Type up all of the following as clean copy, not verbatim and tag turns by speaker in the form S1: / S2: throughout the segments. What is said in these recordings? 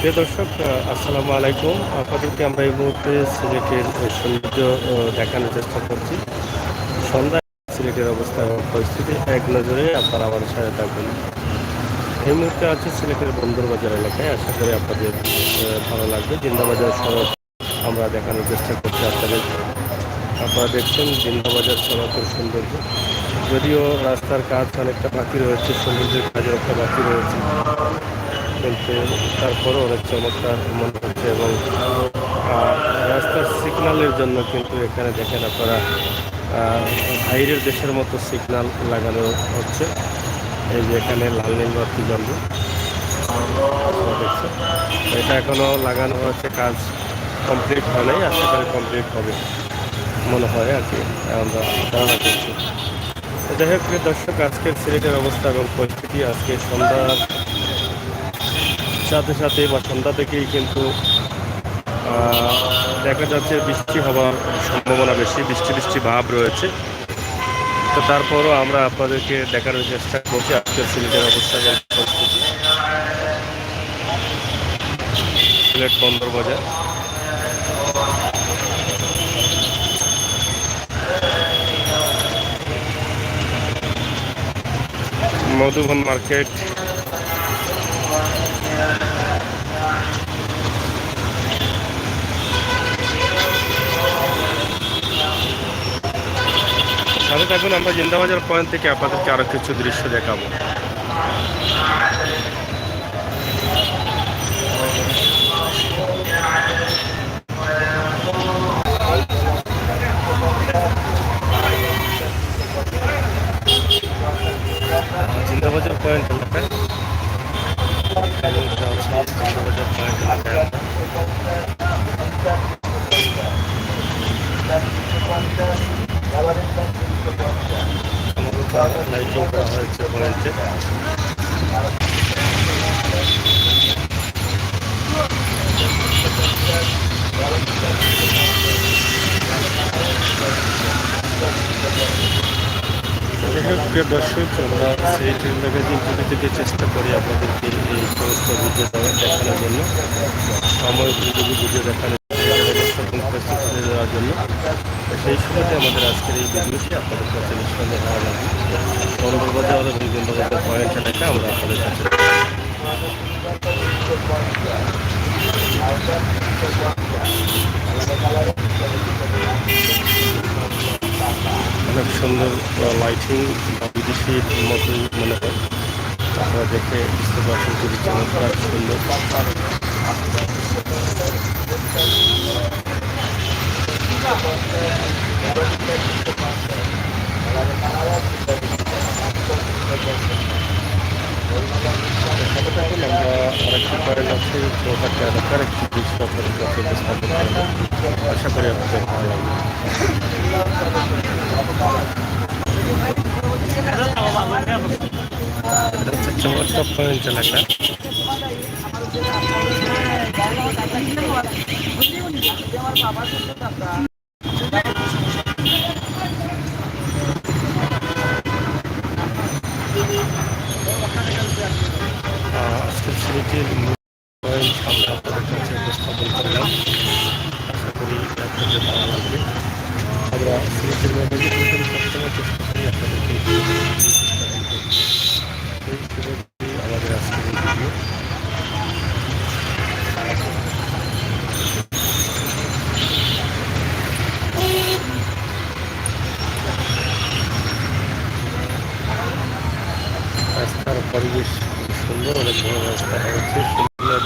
S1: প্রিয় দর্শক, আসসালামু আলাইকুম। আপনাদেরকে আমরা এই মুহূর্তে সিলেটের সৌন্দর্য দেখানোর চেষ্টা করছি। সন্ধ্যায় সিলেটের অবস্থা এবং পরিস্থিতি এক নজরে আপনারা আমাদের সাথে থাকবেন। এই মুহূর্তে আছে সিলেটের বন্দরবাজার এলাকায়। আশা করি আপনাদের ভালো লাগবে। জিন্দাবাজার সড়ক আমরা দেখানোর চেষ্টা করছি আপনাদের। আপনারা দেখছেন জিন্দাবাজার সড়কের সৌন্দর্য। যদিও রাস্তার কাজ অনেকটা বাকি রয়েছে, সৌন্দর্যের কাজ একটা বাকি রয়েছে, কিন্তু তারপরও অনেক চমৎকার মনে হচ্ছে। এবং রাস্তার সিগন্যালের জন্য কিন্তু এখানে দেখেন আপনারা বাইরের দেশের মতো সিগন্যাল লাগানো হচ্ছে। এই যে এখানে লাল নীল বাতি জ্বলবে, আপনারা দেখছেন। এটা এখনো লাগানো হচ্ছে, কাজ কমপ্লিট হয় নাই। আশা করি কমপ্লিট হবে মনে হয় আর কি, আমরা ধারণা করছি। যাই হোক প্রিয় দর্শক, আজকের সিলেটের অবস্থা এবং পরিস্থিতি আজকে সন্ধ্যার সাথে সাথে বা সন্ধ্যা থেকেই কিন্তু দেখা যাচ্ছে বৃষ্টি হওয়ার সম্ভাবনা বেশি, বৃষ্টি বৃষ্টি ভাব রয়েছে। তো তারপরও আমরা আপনাদেরকে দেখানোর চেষ্টা করছি আজকের সিলেটের অবস্থা এবং পরিস্থিতি। সিলেট বন্দর বাজার, মধুবন মার্কেট, সাথে থাকুন। আমরা জিন্দাবাজার পয়েন্ট থেকে আপনাদেরকে আরো কিছু দৃশ্য দেখাবো। জিন্দাবাজার পয়েন্ট এলাকায়, জিন্দাবাজার পয়েন্ট এলাকায় লাইটিং করা হয়েছে পয়েন্টে। প্রিয় দর্শক, আমরা সিলেটের ম্যাগাজিন টিভি থেকে চেষ্টা করি আপনাদেরকে এই সমস্ত ভিডিও দেখানোর জন্য, সময় উপযোগী ভিডিও দেখানোর প্রস্তুতি দেওয়ার জন্য। সেই সুবাদে আমাদের আজকের এই ভিডিওটি আপনাদের কাছে নিঃসন্দেহে ভালো লাগবে। বন্দরবাজার এবং বন্দরবাজার পয়েন্ট এলাকা আমরা আপনাদের কাছে অনেক সুন্দর লাইটিং বা বিদেশির মতোই মনে হয়। আপনারা দেখে বুঝতে পারছেন খুবই চমৎকার সুন্দর। আমরা আরেকটি পয়েন্ট আছে চৌহাট্টা এলাকার একটি দৃশ্য আপনাদের কাছে উপস্থাপন করব। আশা করি আপনাদের ভালো লাগবে। এটা হচ্ছে চৌহাট্টা পয়েন্ট এলাকা। আজকের সিলেটের পয়েন্ট আমরা আপনাদের কাছে উপস্থাপন করলাম। আশা করি আপনাদের ভালো লাগবে। আমরা সিলেটের ম্যাগাজিন সবসময় চেষ্টা করি আপনাদেরকে আমাদের আজকের এই ভিডিও। রাস্তার পরিবেশ সুন্দর, অনেক বড় রাস্তা হয়েছে, সুন্দর।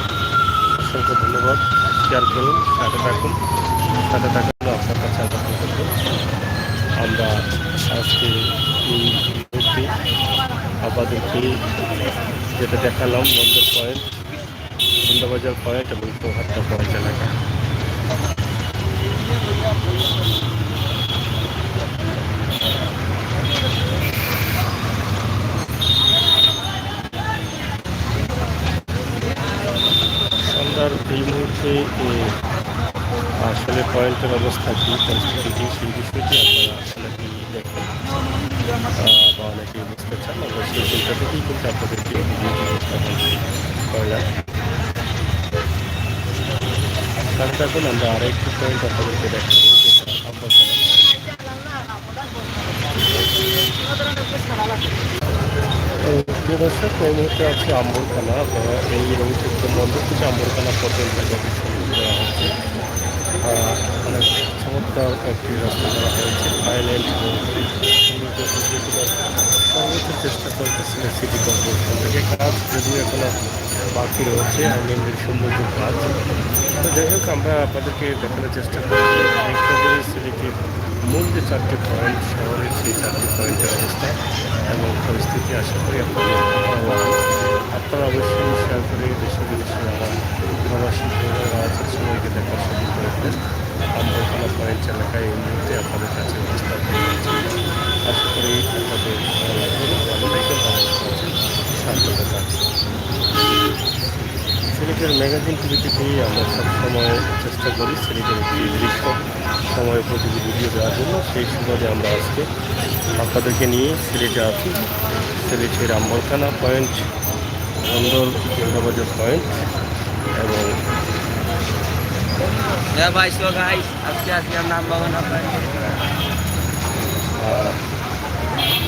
S1: অসংখ্য ধন্যবাদ। শেয়ার করুন, সাথে থাকুন। সাথে থাকলে আপনার কাছে আবেদন করব। আমরা আজকে এই মুহূর্তে আপনাদেরকে যেটা দেখালাম বন্দর পয়েন্ট, জিন্দাবাজার পয়েন্ট এবং চৌহাট্টা পয়েন্ট এলাকা। সন্ধ্যার এই মুহূর্তে আসলে পয়েন্টের অবস্থা কী, পরিস্থিতি কী, সেই বিষয়টি আপনারা অনেকেই দেখেন বা অনেকেই বুঝতে চান। আমরা সেই চিন্তা থেকেই কিন্তু আপনাদেরকে ভিডিওটি উপস্থাপন করলাম। সাথে থাকুন, আমরা আরেকটি পয়েন্ট আপনাদেরকে দেখাবো, যেটা আম্বরখানা। প্রিয় দর্শক, এই মুহূর্তে আছে আম্বরখানা। আপনারা এই রোড থেকে মন্দির থেকে আম্বরখানা পর্যন্ত দেওয়া হচ্ছে। অনেক চমৎকার একটি রাস্তা করা হয়েছে। থাইল্যান্ড সর্বোচ্চ চেষ্টা করতেছিল সিটি কর্পোরেশন থেকে। কাজ যদিও এখনো বাকি রয়েছে, আইল্যান্ডের সৌন্দর্য কাজ। তো যাই হোক, আমরা আপনাদেরকে দেখানোর চেষ্টা করছি সিলেটের মূল যে 4টি পয়েন্ট, শহরের সেই 4টি পয়েন্টের অবস্থা এবং পরিস্থিতি। আশা করি আপনারা অবশ্যই শেয়ার করে দেশে বিদেশে আমার প্রবাসী আছেন সবাইকে দেখার সুযোগ করে দেন। আম্বরখানা পয়েন্ট এলাকায় এই মুহূর্তে আপনাদের কাছে অবস্থান করেছি। আশা করি আপনাদের ভালো লাগবে, ভালো দেখবেন, ভালো লাগছে শান্ততা। সিলেটের ম্যাগাজিন টিভি থেকেই আমরা সবসময় চেষ্টা করি সিলেটের একটি দৃশ্য সময় প্রতিটি ভিডিও দেওয়ার জন্য। সেই সুবাদে আমরা আজকে আপনাদেরকে নিয়ে সিলেটে আছি। সিলেটের আম্বরখানা পয়েন্ট, সুন্দর কেন্দ্রবাজার পয়েন্ট এবং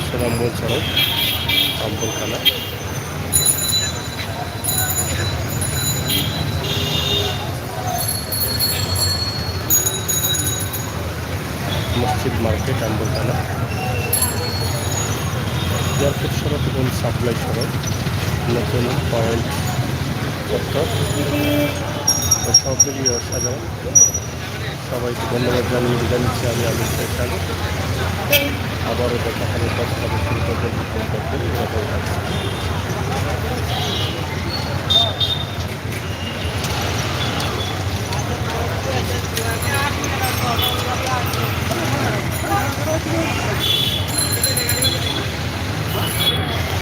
S1: সুনামগঞ্জ সড়ক আম্বরখানা। মসজিদ মার্কেট আম্বরখানা, এয়ারপোর্ট সড়ক এবং সাপ্লাই সড়ক, নতুন পয়েন্ট চত্বর। সব মিলিয়ে অসাধারণ। সবাইকে ধন্যবাদ জানিয়ে বিদায় নিচ্ছি। আমি আমির সাগর। আবারও দেখা হবে, কথা হবে শুরু করবেন।